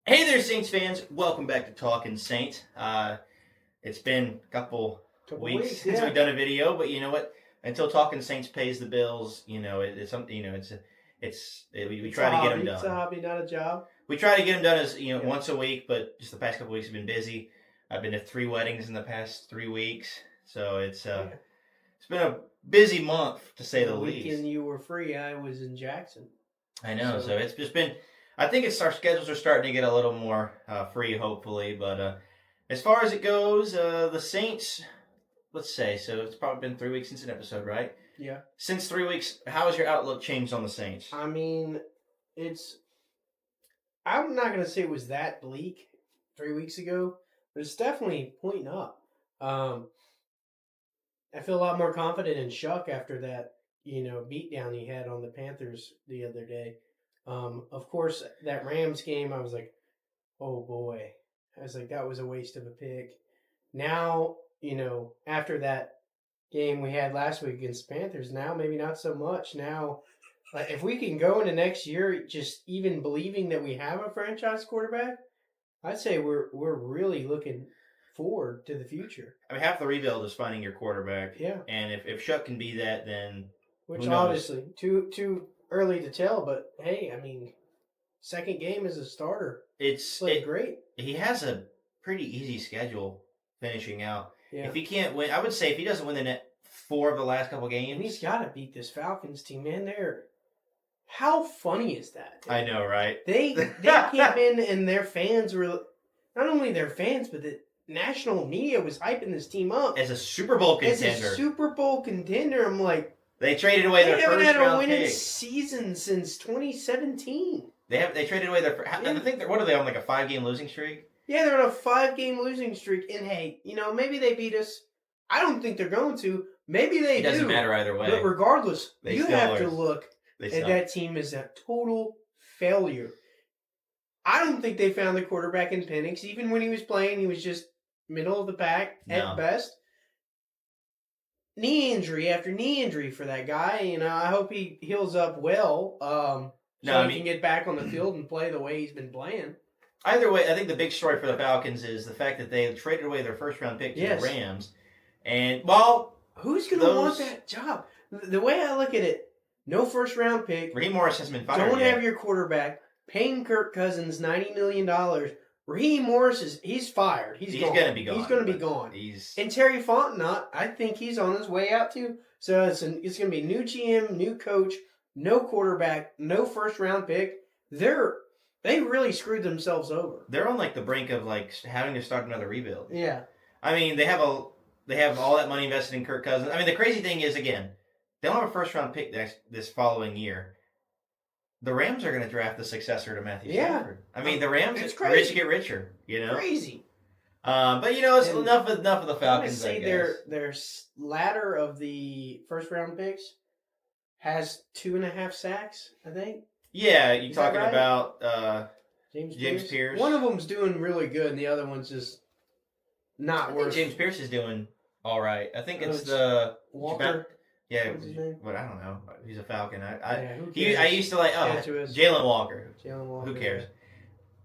Hey there, Saints fans. Welcome back to Talkin Saints. It's been a couple weeks since we've done a video, but you know what? Until Talkin Saints pays the bills, it's something. We try to get them done. It's a hobby, not a job. We try to get them done as once a week, but just the past couple weeks have been busy. I've been to 3 weddings in the past 3 weeks, so it's been a busy month to say the least. The weekend you were free, I was in Jackson. I know, so it's just been. I think our schedules are starting to get a little more free, hopefully. But as far as it goes, the Saints, let's say, so it's probably been 3 weeks since an episode, right? Yeah. Since 3 weeks, how has your outlook changed on the Saints? I mean, I'm not going to say it was that bleak 3 weeks ago, but it's definitely pointing up. I feel a lot more confident in Shuck after that, beatdown he had on the Panthers the other day. Of course, that Rams game, I was like, oh boy. I was like, that was a waste of a pick. Now, after that game we had last week against the Panthers, now maybe not so much. Now, if we can go into next year just even believing that we have a franchise quarterback, I'd say we're really looking forward to the future. I mean, half the rebuild is finding your quarterback. Yeah. And if Shuck can be that, then which obviously too early to tell, but hey, I mean, second game as a starter. It's great. He has a pretty easy schedule finishing out. Yeah. If he can't win, I would say if he doesn't win the net 4 of the last couple games, and he's got to beat this Falcons team, man. How funny is that? I know, right? They came in and their fans were not only their fans, but the national media was hyping this team up as a Super Bowl contender. I'm like. They traded away their first round pick. They haven't had a winning season since 2017. They traded away their. I think what are they on, like a 5-game losing streak? Yeah, they're on a 5-game losing streak, and hey, maybe they beat us. I don't think they're going to. Maybe they do. It doesn't matter either way. But regardless, you have to look at that team as a total failure. I don't think they found the quarterback in Penix. Even when he was playing, he was just middle of the pack at best. Knee injury after knee injury for that guy. I hope he heals up well he can get back on the field and play the way he's been playing. Either way, I think the big story for the Falcons is the fact that they traded away their first-round pick to the Rams. And, who's going to want that job? The way I look at it, no first-round pick. Raheem Morris hasn't been fired Don't have your quarterback. Paying Kirk Cousins $90 million. Raheem Morris he's fired. He's going to be gone. He's going to be gone. And Terry Fontenot, I think he's on his way out too. So it's going to be new GM, new coach, no quarterback, no first round pick. They really screwed themselves over. They're on the brink of having to start another rebuild. Yeah. I mean, they have all that money invested in Kirk Cousins. I mean, the crazy thing is, again, they don't have a first round pick this following year. The Rams are going to draft the successor to Matthew Stafford. I mean, the Rams rich get richer, Crazy. But it's enough of the Falcons. I guess. Their ladder of the first round picks has 2.5 sacks, I think. Yeah, you're talking about James Pierce. One of them's doing really good, and the other one's just not worth. James Pierce is doing all right. I think it's the Walker. Yeah, but I don't know. He's a Falcon. I used to Jalen Walker. Who cares?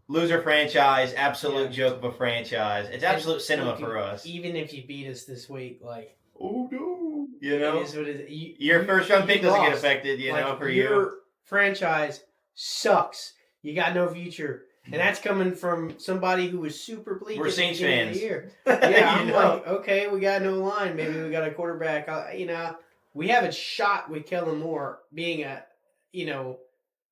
Loser franchise, absolute joke of a franchise. It's absolute cinema for us. Even if you beat us this week, oh no, it is what it is. Your first round pick doesn't get affected, for you. Your franchise sucks. You got no future. And that's coming from somebody who was super bleak. We're Saints fans. Yeah, I'm okay, we got no line. Maybe we got a quarterback. We have a shot with Kellen Moore being a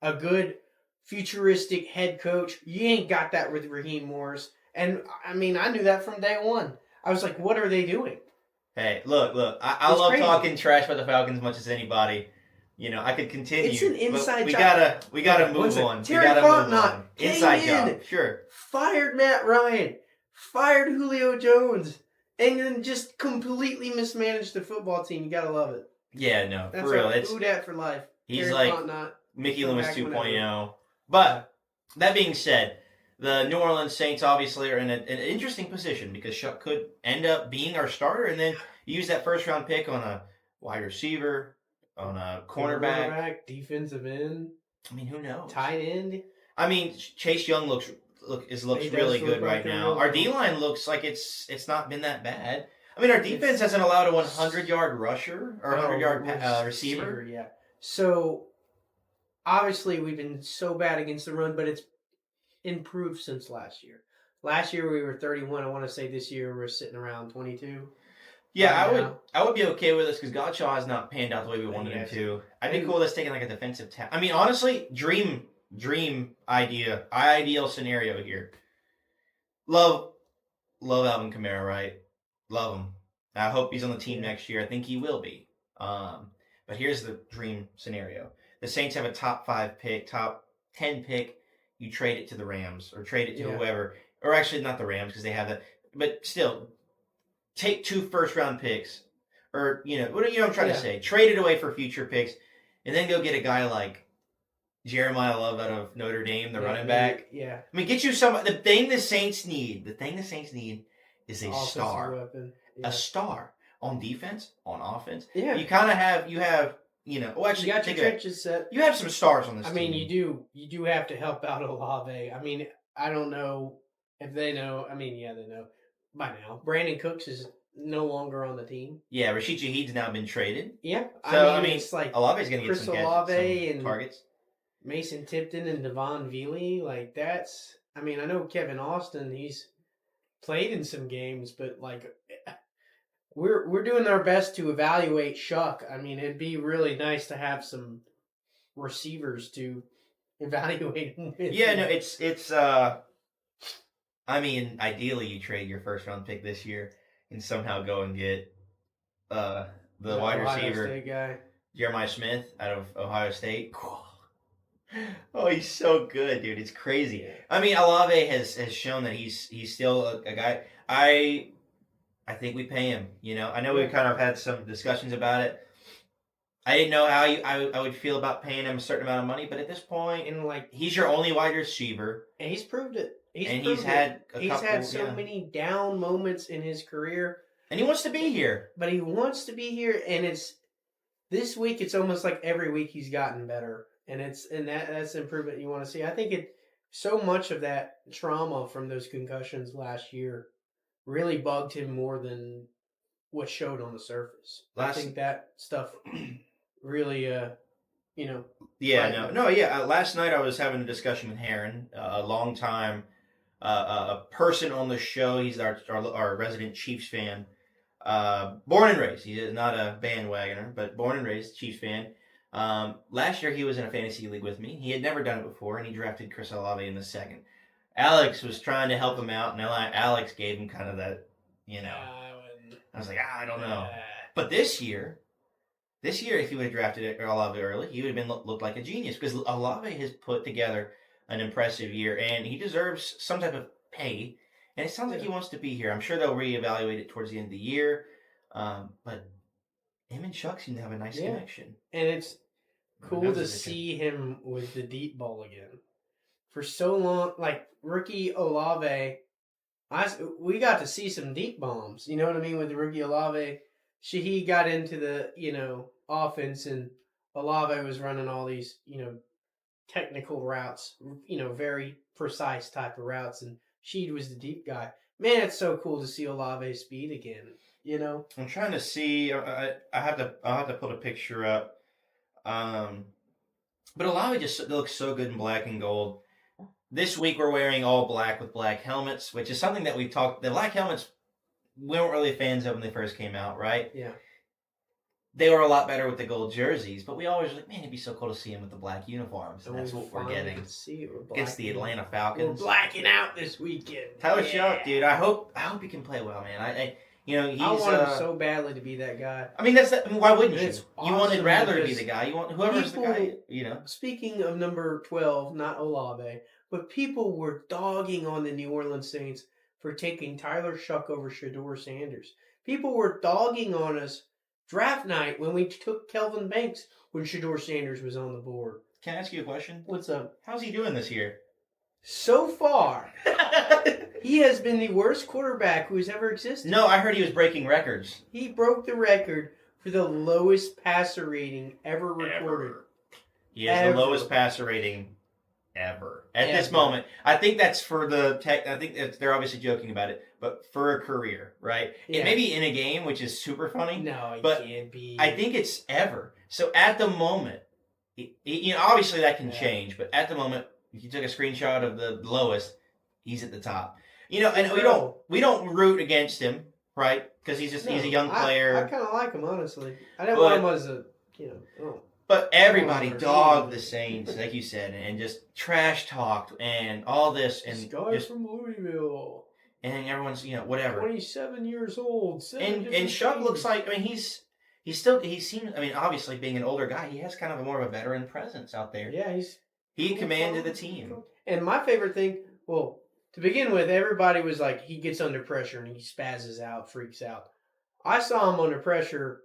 good futuristic head coach. You ain't got that with Raheem Morris. And, I mean, I knew that from day one. I was like, what are they doing? Hey, look. I love talking trash about the Falcons as much as anybody. I could continue. It's an inside job. We gotta move on. Terry Fontenot inside job. Sure. Fired Matt Ryan. Fired Julio Jones. And then just completely mismanaged the football team. You gotta love it. Yeah, no, that's for real. It's Udat for life. He's Terry like Fontenot, Mickey Loomis 2.0. But that being said, the New Orleans Saints obviously are in an interesting position because Shuck could end up being our starter and then use that first round pick on a wide receiver, on a cornerback, defensive end. I mean, who knows? Tight end. I mean, Chase Young looks looks He does really look good like right a now. real- Our D line looks like it's not been that bad. I mean, our defense hasn't allowed a 100-yard rusher or 100-yard receiver. Yeah. So obviously we've been so bad against the run, but it's improved since last year. Last year we were 31. I want to say this year we're sitting around 22. Yeah, Right I would be okay with this because Godshaw has not panned out the way we wanted him to. I'd be cool with us taking like a defensive tackle. I mean, honestly, dream ideal scenario here. Love Alvin Kamara, right? Love him. I hope he's on the team next year. I think he will be. But here's the dream scenario: the Saints have a top 5 pick, top 10 pick. You trade it to the Rams or trade it to whoever, or actually not the Rams because they have that. But still, take 2 first-round picks, or what I'm trying to say. Trade it away for future picks, and then go get a guy like Jeremiah Love out of Notre Dame, the running back. Yeah. I mean, get you some. The thing the Saints need is a star. Weapon. Yeah. A star on defense, on offense. Yeah. You kind of have. Well, actually, you got your trenches set. You have some stars on this team. I mean, you do have to help out Olave. I mean, I don't know if they know. I mean, yeah, they know by now. Brandon Cooks is no longer on the team. Yeah, Rashid Shaheed's now been traded. Yeah. So, I mean it's like Olave's going to get Chris some Olave and targets. Mason Tipton and Devon Veely. Like, that's... I mean, I know Kevin Austin, he's played in some games, but, like... We're doing our best to evaluate Shuck. I mean, it'd be really nice to have some receivers to evaluate him with. Yeah, no, it's I mean, ideally you trade your first round pick this year and somehow go and get the wide receiver State guy. Jeremiah Smith out of Ohio State. Oh, he's so good, dude. It's crazy. I mean, Olave has shown that he's still a guy. I think we pay him. I know we kind of had some discussions about it. I didn't know how I would feel about paying him a certain amount of money, but at this point, he's your only wide receiver, and he's proved it. He's had so many down moments in his career, and he wants to be here. But he wants to be here, and this week. It's almost like every week he's gotten better, and that's the improvement you want to see. I think so much of that trauma from those concussions last year really bugged him more than what showed on the surface. I think that stuff really, Yeah, last night I was having a discussion with Heron, a long time, a person on the show. He's our resident Chiefs fan, born and raised. He is not a bandwagoner, but born and raised Chiefs fan. Last year he was in a fantasy league with me. He had never done it before, and he drafted Chris Olave in the second. Alex was trying to help him out, and Alex gave him kind of that, I was like, I don't know. But this year, if he would have drafted Olave early, he would have looked like a genius because Olave has put together an impressive year, and he deserves some type of pay. And it sounds like he wants to be here. I'm sure they'll reevaluate it towards the end of the year. But him and Chuck seem to have a nice connection. And it's cool to see him with the deep ball again. For so long, like rookie Olave, we got to see some deep bombs. You know what I mean? With the rookie Olave, he got into the offense, and Olave was running all these technical routes, very precise type of routes, and Sheed was the deep guy. Man, it's so cool to see Olave's speed again. I'm trying to see. I'll have to put a picture up. But Olave just looks so good in black and gold. This week we're wearing all black with black helmets, which is something that we've talked. The black helmets we weren't really fans of when they first came out, right? Yeah. They were a lot better with the gold jerseys, but we always were like, man, it'd be so cool to see him with the black uniforms. And that's what we're getting. Against the Atlanta Falcons. We're blacking out this weekend. Tyler Shuck, dude. I hope he can play well, man. He's. I want him so badly to be that guy. I mean, why wouldn't you? Awesome. You wanted Rattler to be the guy. You want whoever's the guy. Speaking of number 12, not Olave, but people were dogging on the New Orleans Saints for taking Tyler Shuck over Shedeur Sanders. People were dogging on us draft night when we took Kelvin Banks when Shedeur Sanders was on the board. Can I ask you a question? What's up? How's he doing this year? So far, he has been the worst quarterback who has ever existed. No, I heard he was breaking records. He broke the record for the lowest passer rating ever recorded. He has the lowest passer rating ever at this Ever. moment. I think that's for the tech. I think they're obviously joking about it, but for a career, right? Yeah. It may be in a game, which is super funny. No, it but can't be. I think it's ever. So at the moment, obviously that can Yeah. change, but at the moment, if you took a screenshot of the lowest, he's at the top. And Incredible. we don't root against him, right? Because he's a young player. I kind of like him, honestly. I didn't want him as a But everybody Oh, dogged yeah. the Saints, like you said, and just trash talked and all this, and This guy just from Louisville, and everyone's whatever. 27 years old. And Shuck looks like he's still he seems obviously being an older guy, he has kind of a more of a veteran presence out there. Yeah, he commanded the team. And my favorite thing, well, to begin with, everybody was like, he gets under pressure and he spazzes out, freaks out. I saw him under pressure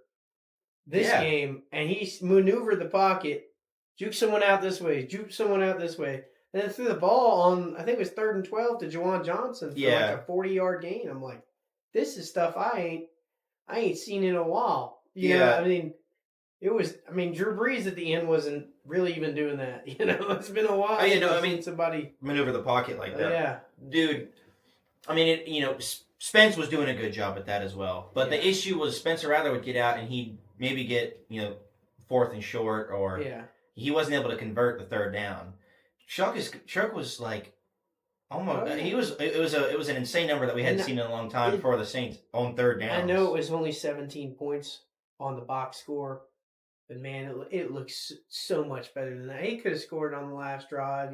this game, and he maneuvered the pocket, juked someone out this way, juked someone out this way, and then threw the ball on, I think it was 3rd and 12 to Juwan Johnson for like a 40-yard gain. I'm like, this is stuff I ain't seen in a while. You know, Drew Brees at the end wasn't really even doing that. It's been a while. Somebody maneuver the pocket like that. Yeah, dude. Spence was doing a good job at that as well. But the issue was Spencer Rattler would get out and he'd maybe get 4th and short, or he wasn't able to convert the 3rd down. Shuck was like almost. It was an insane number that we hadn't seen in a long time for the Saints on 3rd down. I know it was only 17 points on the box score, but man, it looks so much better than that. He could have scored on the last drive.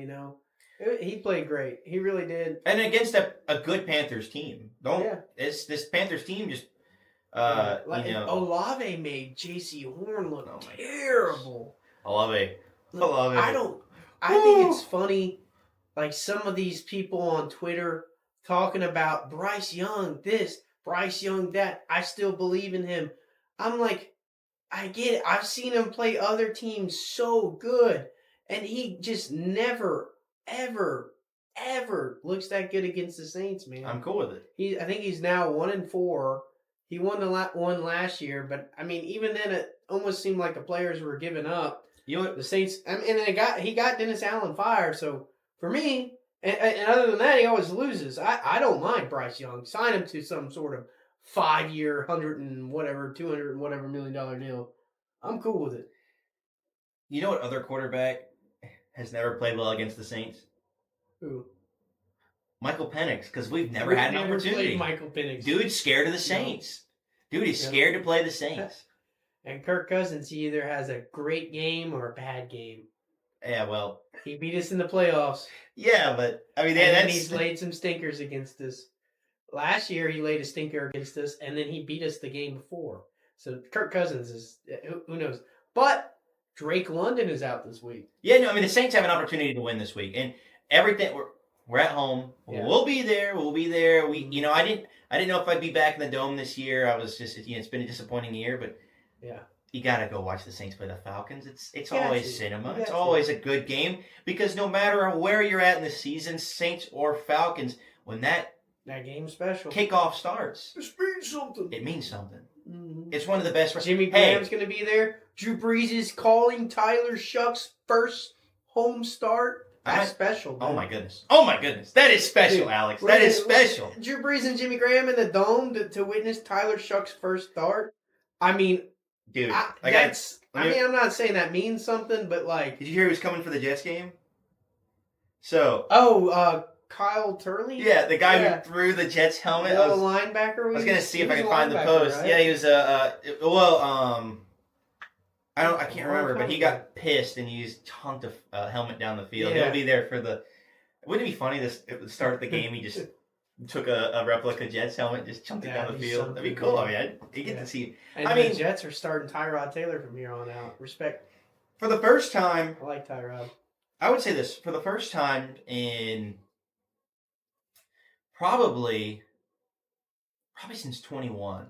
He played great. He really did. And against a good Panthers team. This Panthers team just Olave made J.C. Horn look terrible. Olave. I think it's funny, like some of these people on Twitter talking about Bryce Young this, Bryce Young that. I still believe in him. I'm like, I get it. I've seen him play other teams so good, and he just never, ever looks that good against the Saints, man. I'm cool with it. I think he's now 1-4. He won one last year, but even then, it almost seemed like the players were giving up. The Saints, and he got Dennis Allen fired. So for me, and other than that, he always loses. I don't mind Bryce Young. Sign him to some sort of 5-year, 200 and whatever million dollar deal. I'm cool with it. You know what other quarterback has never played well against the Saints? Who? Michael Penix, because we've never had an opportunity. Michael Penix. Dude's scared of the Saints. Dude, he's scared to play the Saints. And Kirk Cousins, he either has a great game or a bad game. Yeah, well. He beat us in the playoffs. Yeah, but, and he's laid some stinkers against us. Last year, he laid a stinker against us, and then he beat us the game before. So Kirk Cousins is, who knows. But Drake London is out this week. Yeah, no, the Saints have an opportunity to win this week. And everything, we're at home. Yeah. We'll be there. I didn't know if I'd be back in the Dome this year. I was just, it's been a disappointing year, but you gotta go watch the Saints play the Falcons. It's always cinema. It's always a good game, because no matter where you're at in the season, Saints or Falcons, when that game's special, kickoff starts, it means something. It means something. Mm-hmm. It's one of the best. Jimmy Graham's going to be there. Drew Brees is calling Tyler Shuck's first home start. That's special. Oh my goodness! That is special, dude, Alex. That is special. Drew Brees and Jimmy Graham in the Dome to witness Tyler Shuck's first start. Dude, I'm not saying that means something, but like, did you hear he was coming for the Jets game? Kyle Turley? Yeah, the guy who threw the Jets helmet. The linebacker. I was going to see if I could find the post. Right? Yeah, he was I can't remember, but he got pissed and he just chunked a helmet down the field. Yeah. He'll be there for the. Wouldn't it be funny? At the start of the game, he just took a replica Jets helmet, and just chunked it down the field. That'd be cool. You get to see. And the Jets are starting Tyrod Taylor from here on out. Respect. For the first time, I like Tyrod. I would say this, for the first time in probably since 21.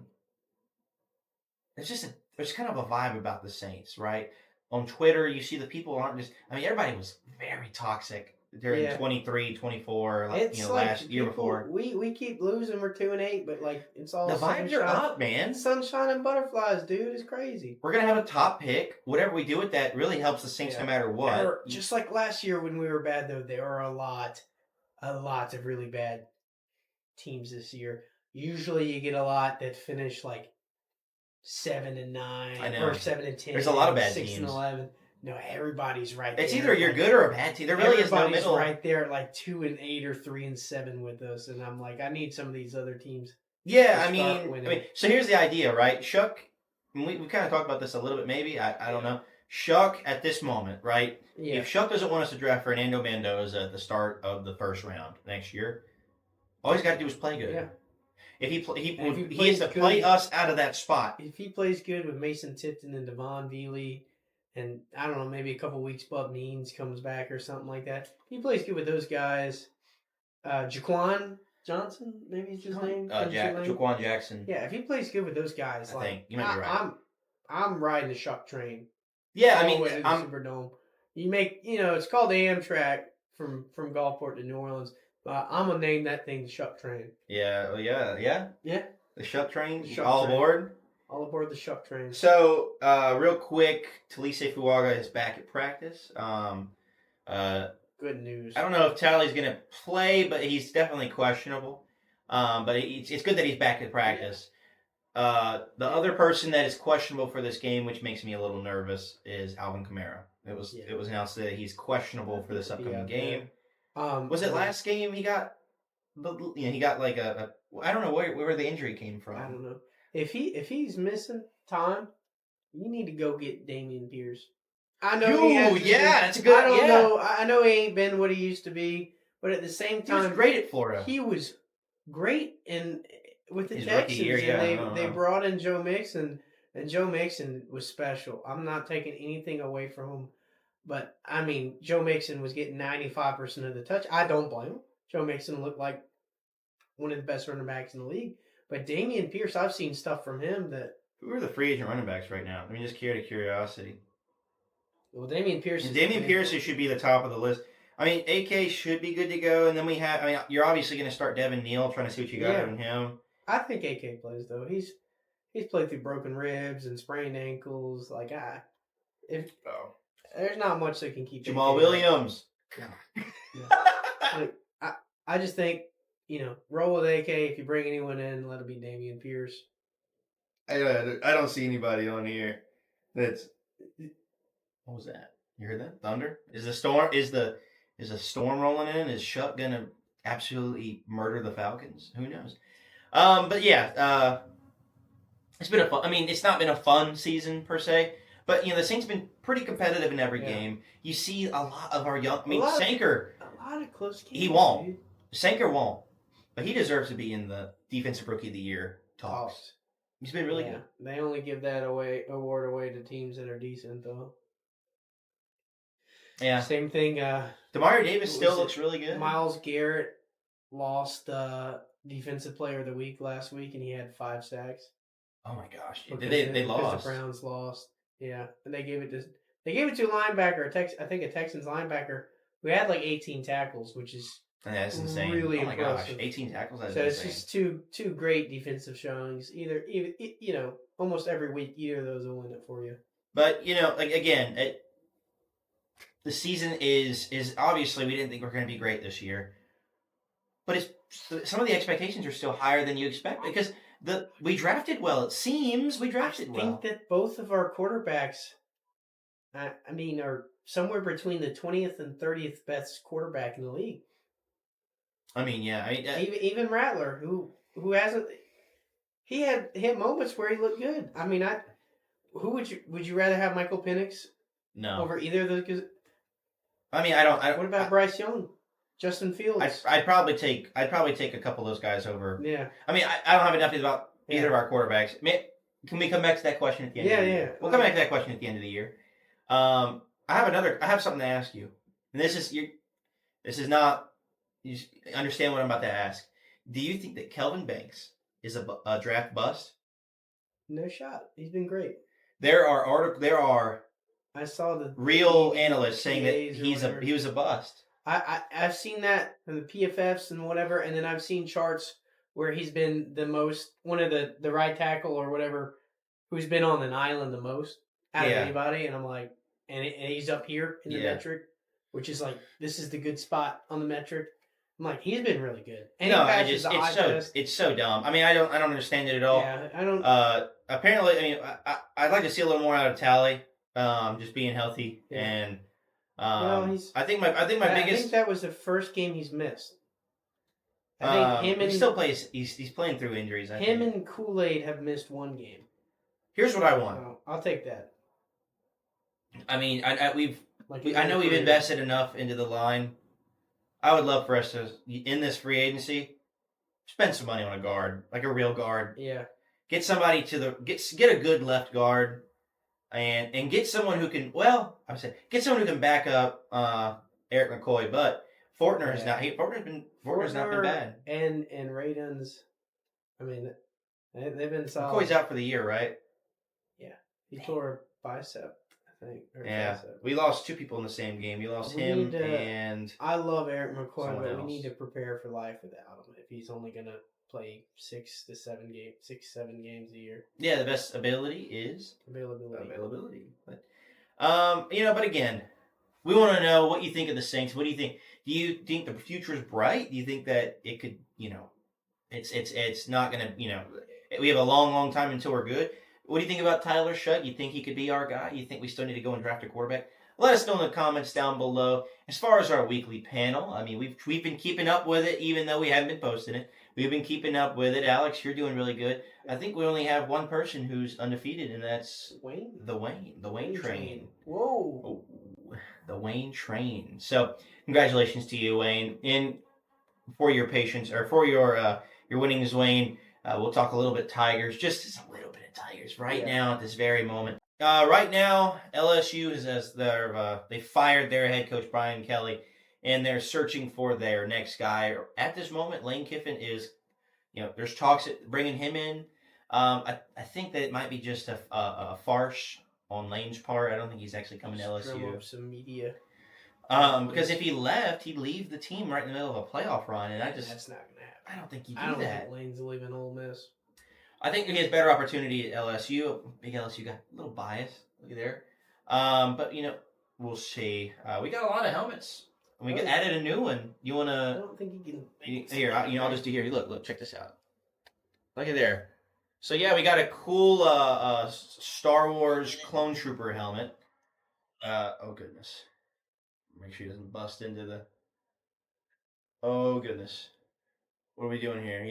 There's kind of a vibe about the Saints, right? On Twitter, you see the people aren't just. Everybody was very toxic during Yeah. 23, 24, It's you know, like last year people, before. we keep losing. We're 2-8, but like it's all The vibes are sunshine, up, man. sunshine and butterflies, dude. It's crazy. We're gonna have a top pick. Whatever we do with that really helps the Saints no matter what. Just like last year when we were bad, though, there are a lot of really bad teams this year. Usually, you get a lot that finish like 7-9 I know. or 7-10. There's a lot of bad 6-11. No, everybody's right It's there. either you're good or a bad team. There really is no middle. Right there at like 2-8 or 3-7 with us, and I'm like, I need some of these other teams. Yeah, I mean, so here's the idea, right? Shuck, we kind of talked about this a little bit, maybe. I don't know. Shuck at this moment, right? Yeah. If Shuck doesn't want us to draft Fernando Mendoza at the start of the first round next year, all he's got to do is play good. Yeah. If he has to play us out of that spot. If he plays good with Mason Tipton and Devon Veely, and I don't know, maybe a couple weeks Bub Means comes back or something like that. If he plays good with those guys, Jaquan Johnson, maybe is his name. Jaquan Jackson. Yeah, if he plays good with those guys, I think you might be right. I'm riding the Shuck train. Yeah, I mean, I'm Superdome. You make, it's called the Amtrak from Gulfport to New Orleans. I'm gonna name that thing the Shuck Train. Yeah. The Shuck Train. All aboard. All aboard the Shuck Train. So, real quick, Talise Fuaga is back at practice. Good news. I don't know if Tally's gonna play, but he's definitely questionable. But it's good that he's back at practice. The other person that is questionable for this game, which makes me a little nervous, is Alvin Kamara. It was announced that he's questionable for this upcoming game. Was it last game he got? He got like a I don't know where the injury came from. I don't know. If he's missing time, you need to go get Dameon Pierce. I know. That's a good. I don't know. I know he ain't been what he used to be, but at the same time, he was great at Florida. He was great with the His Texans. rookie year, And they brought in Joe Mixon, and Joe Mixon was special. I'm not taking anything away from him. But, I mean, Joe Mixon was getting 95% of the touch. I don't blame him. Joe Mixon looked like one of the best running backs in the league. But Dameon Pierce, I've seen stuff from him that... Who are the free agent running backs right now? I mean, just out of curiosity. Well, Dameon Pierce... Dameon Pierce should be the top of the list. I mean, AK should be good to go. And then we have... I mean, you're obviously going to start Devin Neal, trying to see what you got in him. I think AK plays, though. He's played through broken ribs and sprained ankles. Like, there's not much that can keep Jamal Williams. Like, I just think, roll with AK. If you bring anyone in, let it be Dameon Pierce. I don't see anybody on here that's... What was that? You heard that? Thunder? Is the storm rolling in? Is Shuck gonna absolutely murder the Falcons? Who knows? But yeah, it's been it's not been a fun season per se. But, the Saints have been pretty competitive in every game. You see a lot of our young... Sanker... A lot of close games. He won't. Dude. Sanker won't. But he deserves to be in the Defensive Rookie of the Year talks. He's been really good. They only give that award away to teams that are decent, though. Yeah. Same thing. Demario Davis still looks really good. Myles Garrett lost Defensive Player of the Week last week, and he had 5 sacks. Oh, my gosh. They lost. Because the Browns lost. Yeah, and they gave it to a linebacker. I think a Texans linebacker who had like 18 tackles, which is that's insane. Really oh my impressive. Gosh, 18 tackles. That's so insane. It's just two great defensive showings. Either almost every week, either of those will win it for you. But again, the season is obviously we didn't think we were going to be great this year, but some of the expectations are still higher than you expect because. We drafted well. It seems we drafted well. I think that both of our quarterbacks, are somewhere between the 20th and 30th best quarterback in the league. I mean, yeah. Even Rattler, who hasn't, he had moments where he looked good. I mean, who would you rather have Michael Penix? No. Over either of those? I mean, I don't. What about Bryce Young? Justin Fields. I'd probably take a couple of those guys over. Yeah. I mean, I don't have enough about either of our quarterbacks. Can we come back to that question at the end of the year? Yeah. We'll come back to that question at the end of the year. I have something to ask you. And this is not, you understand what I'm about to ask. Do you think that Kelvin Banks is a draft bust? No shot. He's been great. There are I saw the real analysts saying that he was a bust. I've seen that in the PFFs and whatever, and then I've seen charts where he's been one of the right tackle or whatever who's been on an island the most out of anybody, and I'm like, and he's up here in the metric, which is like this is the good spot on the metric. I'm like, he's been really good. And no, it's so dumb. I mean, I don't understand it at all. Yeah, I don't. Apparently, I mean, I'd like to see a little more out of Tally, just being healthy and. I think my biggest. I think that was the first game he's missed. I think him and he still plays. He's playing through injuries. And Kool-Aid have missed one game. Here's what I want. I'll take that. I mean, I know we've invested enough into the line. I would love for us to, in this free agency, spend some money on a guard, like a real guard. Yeah. Get somebody get a good left guard, and get someone who can. Well, I would say get someone who can back up Eric McCoy, but Fortner is not. Fortner's not been bad. And Radon's, I mean, they've been solid. McCoy's out for the year, right? Yeah, he tore a bicep, I think. We lost two people in the same game. You lost him and. I love Eric McCoy, but we need to prepare for life without him if he's only gonna play 6 to 7 games a year. Yeah, the best ability is availability. But but again, we want to know what you think of the Saints. What do you think? Do you think the future is bright? Do you think that it could, it's not going to, we have a long time until we're good? What do you think about Tyler Shutt? You think he could be our guy? You think we still need to go and draft a quarterback? Let us know in the comments down below. As far as our weekly panel, I mean, we've been keeping up with it, even though we haven't been posting it. We've been keeping up with it. Alex, you're doing really good. I think we only have one person who's undefeated, and that's the Wayne train. Whoa. Oh, the Wayne train. So, congratulations to you, Wayne. And for your patience, or for your winnings, Wayne, we'll talk a little bit Tigers, just a little bit of Tigers right now at this very moment. Right now, LSU they fired their head coach, Brian Kelly, and they're searching for their next guy. At this moment, Lane Kiffin is, there's talks at bringing him in. I think that it might be just a farce on Lane's part. I don't think he's actually coming to LSU. Drum up some media. Because if he left, he'd leave the team right in the middle of a playoff run, and that's not going to happen. I don't think he'd I don't that. think Lane's leaving Ole Miss. I think he has better opportunity at LSU. Big LSU guy, a little bias. Look at there. But we'll see. We got a lot of helmets. We added a new one. You wanna? I don't think he can. Here, I'll just do here. Look, check this out. Look at there. So yeah, we got a cool Star Wars Clone Trooper helmet. Oh goodness. Make sure he doesn't bust into the. Oh goodness. What are we doing here?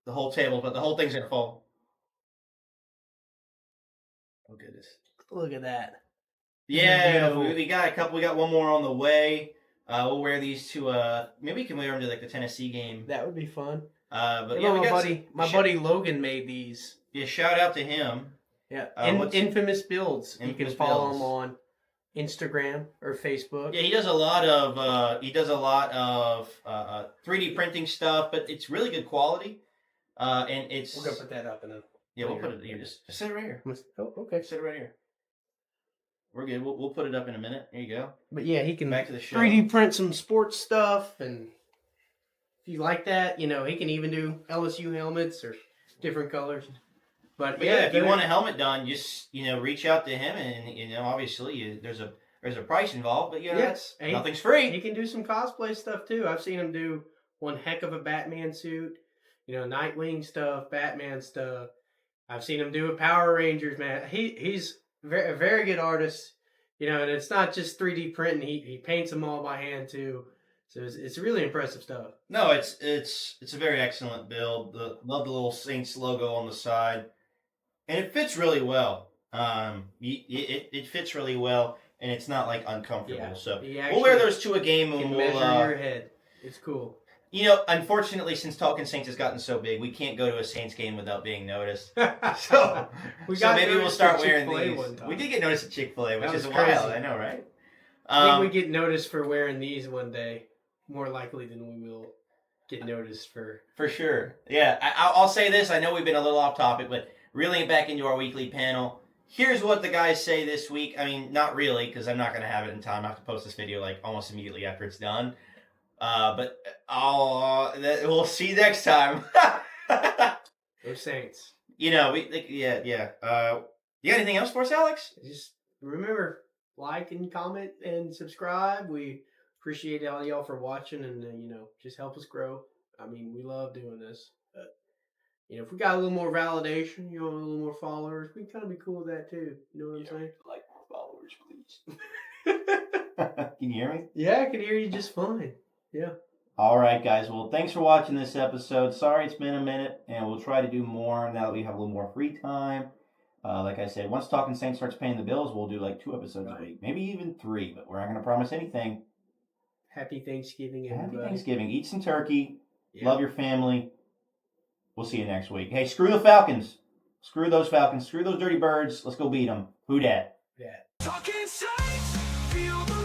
The whole table, but the whole thing's gonna fall. Oh goodness! Look at that. Yeah, we got a couple. We got one more on the way. We'll wear these to. Maybe we can wear them to like the Tennessee game. That would be fun. But my buddy Logan made these. Yeah, shout out to him. Yeah, Infamous Builds. You can follow him on Instagram or Facebook. Yeah, he does a lot of 3D printing stuff, but it's really good quality. And it's we're gonna put that up in a. Yeah, we'll put it here. Just sit it right here. Oh, okay. Sit it right here. We're good. We'll put it up in a minute. There you go. But yeah, he can back to the show. 3D print some sports stuff, and if you like that, he can even do LSU helmets or different colors. But yeah, if you want a helmet done, just reach out to him, and obviously there's a price involved, but nothing's free. He can do some cosplay stuff too. I've seen him do one heck of a Batman suit. Nightwing stuff, Batman stuff. I've seen him do a Power Rangers, man. He's a very good artist, and it's not just 3D printing. He paints them all by hand too. So it's really impressive stuff. No, it's a very excellent build. Love the little Saints logo on the side, and it fits really well. It fits really well, and it's not like uncomfortable. Yeah, so we'll wear those to a game, and we'll measure your head. It's cool. Unfortunately, since Talkin Saints has gotten so big, we can't go to a Saints game without being noticed. So maybe we'll start wearing these. We did get noticed at Chick-fil-A, which is wild. I know, right? I think we get noticed for wearing these one day, more likely than we will get noticed for. For sure. Yeah, I'll say this. I know we've been a little off topic, but reeling it back into our weekly panel, Here's what the guys say this week. I mean, not really, because I'm not going to have it in time. I have to post this video like almost immediately after it's done. But we'll see next time. Go Saints. You know, yeah. You got anything else for us, Alex? Just remember, like and comment and subscribe. We appreciate all y'all for watching and just help us grow. I mean, we love doing this. But if we got a little more validation, a little more followers, we'd kind of be cool with that too. You know what I'm saying? Like more followers, please. Can you hear me? Yeah, I can hear you just fine. Yeah. All right, guys. Well, thanks for watching this episode. Sorry it's been a minute, and we'll try to do more now that we have a little more free time. Like I said, once Talkin' Saints starts paying the bills, we'll do like 2 episodes a week, maybe even 3, but we're not going to promise anything. Happy Thanksgiving, everybody. Happy Thanksgiving. Eat some turkey. Yeah. Love your family. We'll see you next week. Hey, screw the Falcons. Screw those Falcons. Screw those dirty birds. Let's go beat them. Who dat? Yeah. Talking Saints, feel the